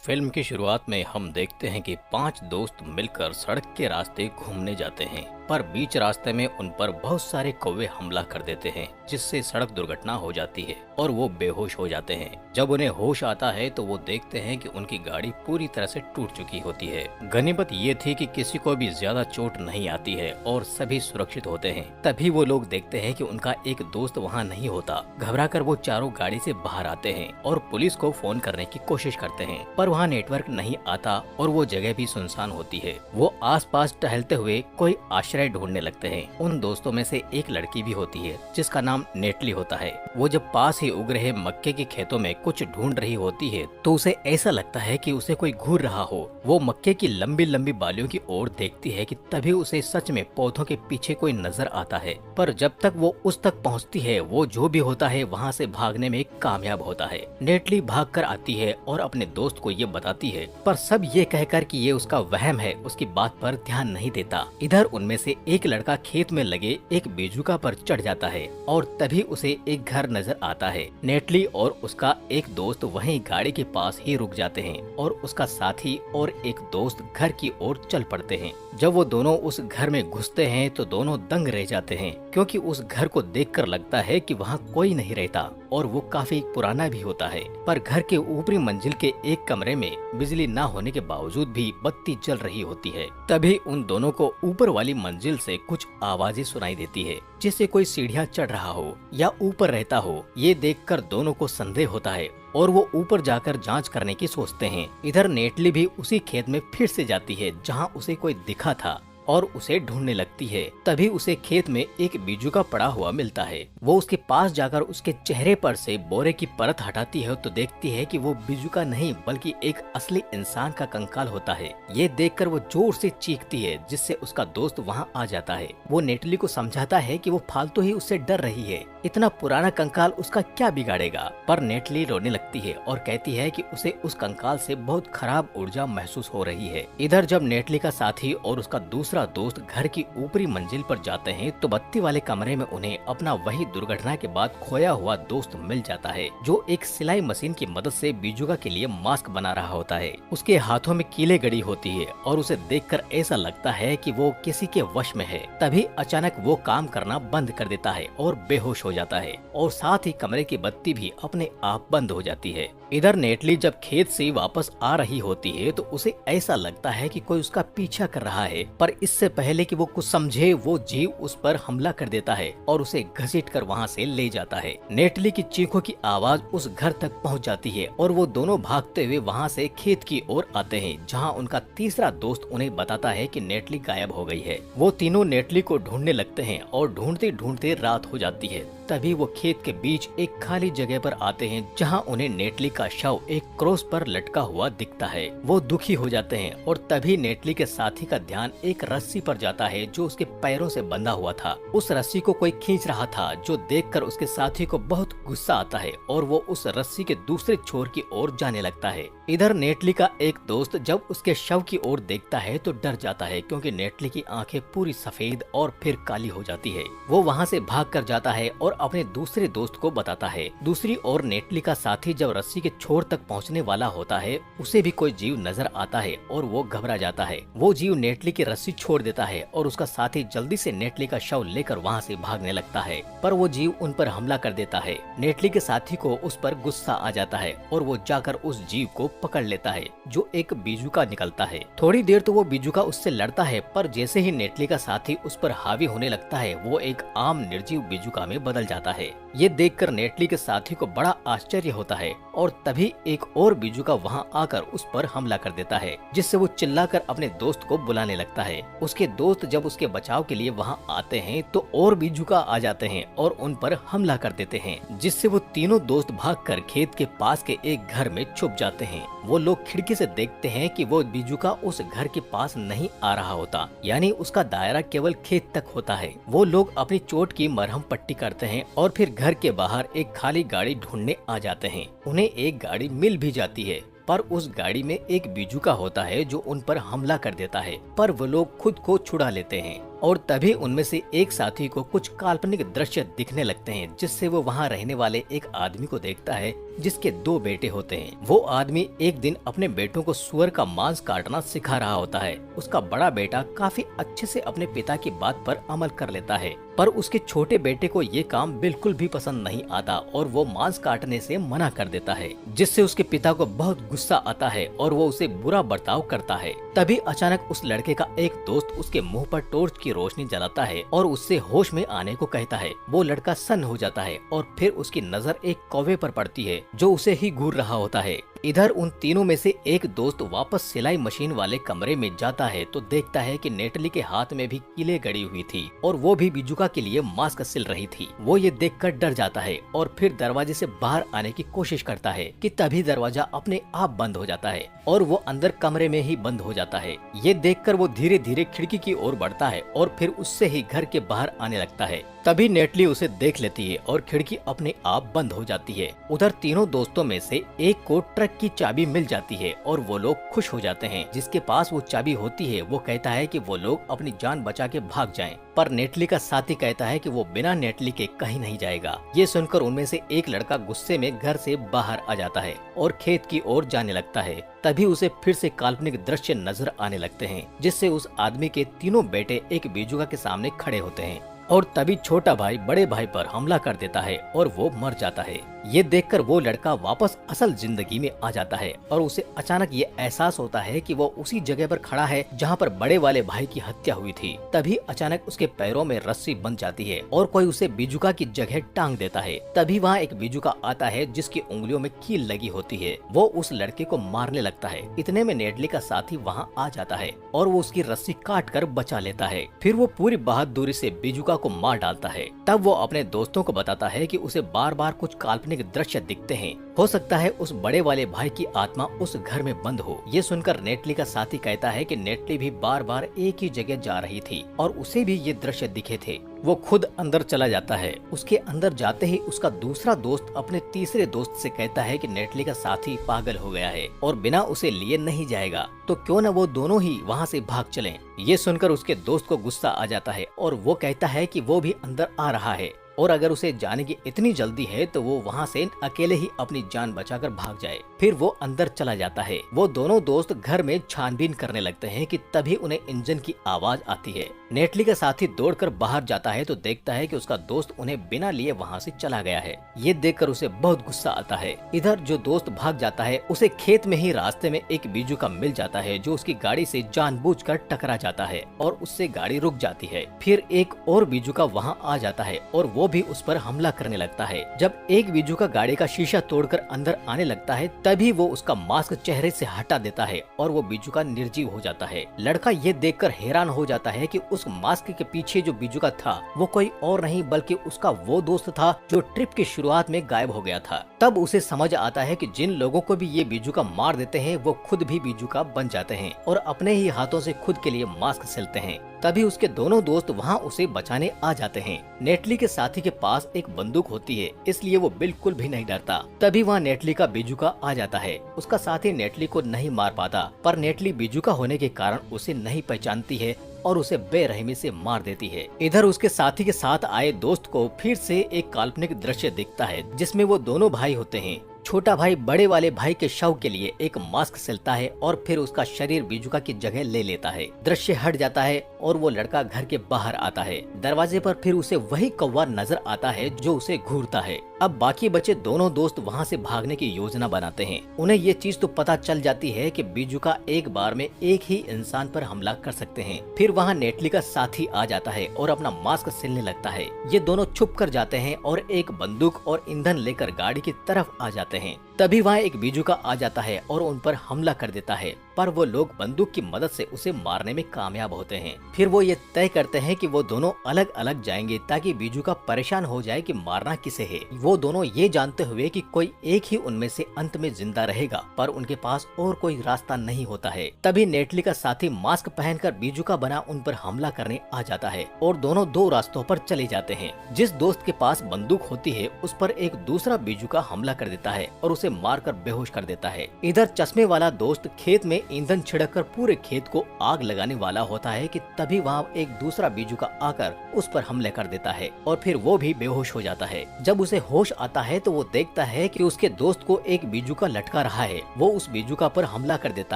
Film की शुरुआत में हम देखते हैं कि 5 दोस्त मिलकर सड़क के रास्ते घूमने जाते हैं, पर बीच रास्ते में उन पर बहुत सारे कौवे हमला कर देते हैं, जिससे सड़क दुर्घटना हो जाती है और वो बेहोश हो जाते हैं। जब उन्हें होश आता है तो वो देखते हैं कि उनकी गाड़ी पूरी तरह से टूट चुकी होती है। गनीमत ये थी कि किसी को भी ज्यादा चोट नहीं आती है और सभी सुरक्षित होते हैं। तभी वो लोग देखते हैं कि उनका एक दोस्त वहाँ नहीं होता। घबराकर वो चारों गाड़ी से बाहर आते हैं और पुलिस को फोन करने की कोशिश करते हैं, पर वहाँ नेटवर्क नहीं आता और वो जगह भी सुनसान होती है। वो आसपास टहलते हुए कोई आश्रय ढूंढने लगते हैं। उन दोस्तों में से एक लड़की भी होती है जिसका नाम नेटली होता है। वो जब पास ही उग रहे मक्के के खेतों में कुछ ढूंढ रही होती है तो उसे ऐसा लगता है कि उसे कोई घूर रहा हो। वो मक्के की लंबी लंबी बालियों की ओर देखती है कि तभी उसे सच में पौधों के पीछे कोई नजर आता है, पर जब तक वो उस तक पहुँचती है वो जो भी होता है वहाँ से भागने में कामयाब होता है। नेटली भाग कर आती है और अपने दोस्त को ये बताती है, पर सब ये कहकर कि ये उसका वहम है उसकी बात पर ध्यान नहीं देता। इधर उनमें से एक लड़का खेत में लगे एक बेजुका पर चढ़ जाता है और तभी उसे एक घर नजर आता है। नेटली और उसका एक दोस्त वहीं गाड़ी के पास ही रुक जाते हैं और उसका साथी और एक दोस्त घर की ओर चल पड़ते हैं। जब वो दोनों उस घर में घुसते हैं तो दोनों दंग रह जाते हैं, क्योंकि उस घर को देखकर लगता है कि वहाँ कोई नहीं रहता और वो काफी पुराना भी होता है। पर घर के ऊपरी मंजिल के एक कमरे में बिजली न होने के बावजूद भी बत्ती जल रही होती है। तभी उन दोनों को ऊपर वाली मंजिल से कुछ आवाजें सुनाई देती है, जिससे कोई सीढ़ियाँ चढ़ रहा हो या ऊपर रहता हो। ये देखकर दोनों को संदेह होता है और वो ऊपर जाकर जांच करने की सोचते हैं। इधर नेटली भी उसी खेत में फिर से जाती है जहाँ उसे कोई दिखा था और उसे ढूंढने लगती है। तभी उसे खेत में एक बिजुका पड़ा हुआ मिलता है। वो उसके पास जाकर उसके चेहरे पर से बोरे की परत हटाती है तो देखती है कि वो बिजुका नहीं बल्कि एक असली इंसान का कंकाल होता है। ये देखकर वो जोर से चीखती है, जिससे उसका दोस्त वहाँ आ जाता है। वो नेटली को समझाता है कि वो फालतू ही उससे डर रही है, इतना पुराना कंकाल उसका क्या बिगाड़ेगा। पर नेटली रोने लगती है और कहती है कि उसे उस कंकाल से बहुत खराब ऊर्जा महसूस हो रही है। इधर जब नेटली का साथी और उसका दूसरा दोस्त घर की ऊपरी मंजिल पर जाते हैं तो बत्ती वाले कमरे में उन्हें अपना वही दुर्घटना के बाद खोया हुआ दोस्त मिल जाता है, जो एक सिलाई मशीन की मदद से बिजुका के लिए मास्क बना रहा होता है। उसके हाथों में कीले गड़ी होती है और उसे देखकर ऐसा लगता है कि वो किसी के वश में है। तभी अचानक वो काम करना बंद कर देता है और बेहोश हो जाता है और साथ ही कमरे की बत्ती भी अपने आप बंद हो जाती है। इधर नेटली जब खेत से वापस आ रही होती है तो उसे ऐसा लगता है कि कोई उसका पीछा कर रहा है, पर इससे पहले कि वो कुछ समझे वो जीव उस पर हमला कर देता है और उसे घसीट कर वहाँ से ले जाता है। नेटली की चीखों की आवाज उस घर तक पहुँच जाती है और वो दोनों भागते हुए वहाँ से खेत की ओर आते हैं, जहाँ उनका तीसरा दोस्त उन्हें बताता है कि नेटली गायब हो गई है। वो तीनों नेटली को ढूंढने लगते हैं और ढूंढते ढूंढते रात हो जाती है। तभी वो खेत के बीच एक खाली जगह पर आते हैं, जहां उन्हें नेटली का शव एक क्रॉस पर लटका हुआ दिखता है। वो दुखी हो जाते हैं और तभी नेटली के साथी का ध्यान एक रस्सी पर जाता है जो उसके पैरों से बंधा हुआ था। उस रस्सी को कोई खींच रहा था, जो देखकर उसके साथी को बहुत गुस्सा आता है और वो उस रस्सी के दूसरे छोर की ओर जाने लगता है। इधर नेटली का एक दोस्त जब उसके शव की ओर देखता है तो डर जाता है, क्योंकि नेटली की आंखें पूरी सफेद और फिर काली हो जाती है। वो वहाँ से भाग कर जाता है और अपने दूसरे दोस्त को बताता है। दूसरी ओर नेटली का साथी जब रस्सी के छोर तक पहुंचने वाला होता है, उसे भी कोई जीव नजर आता है और वो घबरा जाता है। वो जीव नेटली की रस्सी छोड़ देता है और उसका साथी जल्दी से नेटली का शव लेकर वहाँ से भागने लगता है, पर वो जीव उन पर हमला कर देता है। नेटली के साथी को उस पर गुस्सा आ जाता है और वो जाकर उस जीव को पकड़ लेता है, जो एक बिजुका निकलता है। थोड़ी देर तो वो बिजुका उससे लड़ता है, पर जैसे ही नेटली का साथी उस पर हावी होने लगता है वो एक आम निर्जीव बिजुका में बदल जाता है। ये देखकर नेटली के साथी को बड़ा आश्चर्य होता है और तभी एक और बिजुका वहाँ आकर उस पर हमला कर देता है, जिससे वो चिल्लाकर अपने दोस्त को बुलाने लगता है। उसके दोस्त जब उसके बचाव के लिए वहाँ आते हैं तो और बिजुका आ जाते हैं और उन पर हमला कर देते हैं, जिससे वो तीनों दोस्त भागकर खेत के पास के एक घर में छुप जाते हैं। वो लोग खिड़की से देखते हैं कि वो बिजुका उस घर के पास नहीं आ रहा होता, यानी उसका दायरा केवल खेत तक होता है। वो लोग अपनी चोट की मरहम पट्टी करते हैं और फिर घर के बाहर एक खाली गाड़ी ढूंढने आ जाते हैं। उन्हें एक गाड़ी मिल भी जाती है, पर उस गाड़ी में एक बिजुका होता है जो उन पर हमला कर देता है, पर वो लोग खुद को छुड़ा लेते हैं। और तभी उनमें से एक साथी को कुछ काल्पनिक दृश्य दिखने लगते हैं, जिससे वो वहाँ रहने वाले एक आदमी को देखता है जिसके 2 बेटे होते हैं। वो आदमी एक दिन अपने बेटों को सुअर का मांस काटना सिखा रहा होता है। उसका बड़ा बेटा काफी अच्छे से अपने पिता की बात पर अमल कर लेता है, पर उसके छोटे बेटे को ये काम बिल्कुल भी पसंद नहीं आता और वो मांस काटने से मना कर देता है, जिससे उसके पिता को बहुत गुस्सा आता है और वो उसे बुरा बर्ताव करता है। तभी अचानक उस लड़के का एक दोस्त उसके मुंह पर टॉर्च की रोशनी जलाता है और उससे होश में आने को कहता है। वो लड़का सन्न हो जाता है और फिर उसकी नजर एक कौवे पर पड़ती है जो उसे ही घूर रहा होता है। इधर उन तीनों में से एक दोस्त वापस सिलाई मशीन वाले कमरे में जाता है तो देखता है कि नेटली के हाथ में भी कीले गड़ी हुई थी और वो भी बिजुका के लिए मास्क सिल रही थी। वो ये देखकर डर जाता है और फिर दरवाजे से बाहर आने की कोशिश करता है कि तभी दरवाजा अपने आप बंद हो जाता है और वो अंदर कमरे में ही बंद हो जाता है। ये देखकर वो धीरे धीरे खिड़की की ओर बढ़ता है और फिर उससे ही घर के बाहर आने लगता है। तभी नेटली उसे देख लेती है और खिड़की अपने आप बंद हो जाती है। उधर तीनों दोस्तों में से एक को ट्रक की चाबी मिल जाती है और वो लोग खुश हो जाते हैं। जिसके पास वो चाबी होती है वो कहता है कि वो लोग अपनी जान बचा के भाग जाएं, पर नेटली का साथी कहता है कि वो बिना नेटली के कहीं नहीं जाएगा। ये सुनकर उनमें से एक लड़का गुस्से में घर से बाहर आ जाता है और खेत की ओर जाने लगता है। तभी उसे फिर से काल्पनिक दृश्य नजर आने लगते हैं, जिससे उस आदमी के तीनों बेटे एक बिजुका के सामने खड़े होते हैं और तभी छोटा भाई बड़े भाई पर हमला कर देता है और वो मर जाता है। ये देखकर वो लड़का वापस असल जिंदगी में आ जाता है और उसे अचानक ये एहसास होता है कि वो उसी जगह पर खड़ा है जहाँ पर बड़े वाले भाई की हत्या हुई थी। तभी अचानक उसके पैरों में रस्सी बंध जाती है और कोई उसे बिजुका की जगह टांग देता है। तभी वहाँ एक बिजुका आता है जिसकी उंगलियों में कील लगी होती है। वो उस लड़के को मारने लगता है। इतने में नेटली का साथी वहाँ आ जाता है और वो उसकी रस्सी काट कर बचा लेता है। फिर वो पूरी बहादुरी से बिजुका को मार डालता है। तब वो अपने दोस्तों को बताता है कि उसे बार बार कुछ काल्पनिक दृश्य दिखते हैं। हो सकता है उस बड़े वाले भाई की आत्मा उस घर में बंद हो। ये सुनकर नेटली का साथी कहता है कि नेटली भी बार बार एक ही जगह जा रही थी और उसे भी ये दृश्य दिखे थे। वो खुद अंदर चला जाता है। उसके अंदर जाते ही उसका दूसरा दोस्त अपने तीसरे दोस्त से कहता है कि नेटली का साथी पागल हो गया है और बिना उसे लिए नहीं जाएगा, तो क्यों न वो दोनों ही वहाँ से भाग चलें। ये सुनकर उसके दोस्त को गुस्सा आ जाता है और वो कहता है कि वो भी अंदर आ रहा है और अगर उसे जाने की इतनी जल्दी है तो वो वहाँ से अकेले ही अपनी जान बचाकर भाग जाए। फिर वो अंदर चला जाता है। वो दोनों दोस्त घर में छानबीन करने लगते हैं कि तभी उन्हें इंजन की आवाज आती है। नेटली का साथी दौड़कर बाहर जाता है तो देखता है कि उसका दोस्त उन्हें बिना लिए वहाँ से चला गया है। ये देखकर उसे बहुत गुस्सा आता है। इधर जो दोस्त भाग जाता है उसे खेत में ही रास्ते में एक बिजुका मिल जाता है जो उसकी गाड़ी से जानबूझकर टकरा जाता है और उससे गाड़ी रुक जाती है। फिर एक और बिजुका वहाँ आ जाता है और वो भी उस पर हमला करने लगता है। जब एक बिजुका गाड़ी का शीशा तोड़कर अंदर आने लगता है तभी वो उसका मास्क चेहरे से हटा देता है और वो बिजुका निर्जीव हो जाता है। लड़का ये देखकर हैरान हो जाता है कि उस मास्क के पीछे जो बिजुका था वो कोई और नहीं बल्कि उसका वो दोस्त था जो ट्रिप की शुरुआत में गायब हो गया था। तब उसे समझ आता है कि जिन लोगों को भी ये बिजुका मार देते हैं वो खुद भी बिजुका बन जाते हैं और अपने ही हाथों से खुद के लिए मास्क सिलते हैं। तभी उसके दोनों दोस्त वहाँ उसे बचाने आ जाते हैं। नेटली के साथी के पास एक बंदूक होती है इसलिए वो बिल्कुल भी नहीं डरता। तभी वहाँ नेटली का बिजुका आ जाता है। उसका साथी नेटली को नहीं मार पाता पर नेटली बिजुका होने के कारण उसे नहीं पहचानती है और उसे बेरहमी से मार देती है। इधर उसके साथी के साथ आए दोस्त को फिर से एक काल्पनिक दृश्य दिखता है जिसमें वो दोनों भाई होते हैं। छोटा भाई बड़े वाले भाई के शव के लिए एक मास्क सिलता है और फिर उसका शरीर बिजुका की जगह ले लेता है। दृश्य हट जाता है और वो लड़का घर के बाहर आता है। दरवाजे पर फिर उसे वही कौवा नजर आता है जो उसे घूरता है। अब बाकी बचे दोनों दोस्त वहाँ से भागने की योजना बनाते हैं। उन्हें ये चीज तो पता चल जाती है कि बिजुका एक बार में एक ही इंसान पर हमला कर सकते हैं। फिर वहाँ नेटली का साथी आ जाता है और अपना मास्क सिलने लगता है। ये दोनों छुप कर जाते हैं और एक बंदूक और ईंधन लेकर गाड़ी की तरफ आ जाते हैं। तभी वहाँ एक बिजुका आ जाता है और उन पर हमला कर देता है पर वो लोग बंदूक की मदद से उसे मारने में कामयाब होते हैं। फिर वो ये तय करते हैं कि वो दोनों अलग अलग जाएंगे ताकि बिजुका परेशान हो जाए कि मारना किसे है। वो दोनों ये जानते हुए कि कोई एक ही उनमें से अंत में जिंदा रहेगा पर उनके पास और कोई रास्ता नहीं होता है। तभी नेटली का साथी मास्क पहनकर बिजुका बना उन पर हमला करने आ जाता है और दोनों दो रास्तों पर चले जाते हैं। जिस दोस्त के पास बंदूक होती है उस पर एक दूसरा बिजुका हमला कर देता है और उसे मारकर बेहोश कर देता है। इधर चश्मे वाला दोस्त खेत में ईंधन छिड़ककर पूरे खेत को आग लगाने वाला होता है कि तभी वहाँ एक दूसरा बीजुका आकर उस पर हमले कर देता है और फिर वो भी बेहोश हो जाता है। जब उसे होश आता है तो वो देखता है कि उसके दोस्त को एक बीजुका लटका रहा है। वो उस बीजुका पर हमला कर देता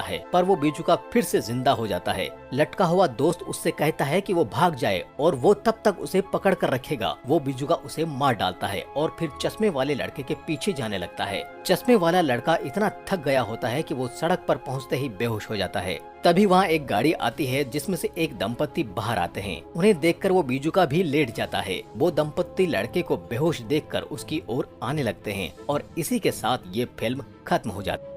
है पर वो बीजुका फिर से जिंदा हो जाता है। लटका हुआ दोस्त उससे कहता है कि वो भाग जाए और वो तब तक उसे पकड़ कर रखेगा। वो बीजुका उसे मार डालता है और फिर चश्मे वाले लड़के के पीछे जाने लगता है। चश्मे वाला लड़का इतना थक गया होता है कि वो सड़क पर पहुंचते ही बेहोश हो जाता है। तभी वहाँ एक गाड़ी आती है जिसमें से एक दंपत्ति बाहर आते हैं। उन्हें देखकर वो बीजुका भी लेट जाता है। वो दंपत्ति लड़के को बेहोश देखकर उसकी ओर आने लगते हैं और इसी के साथ ये फिल्म खत्म हो जाती है।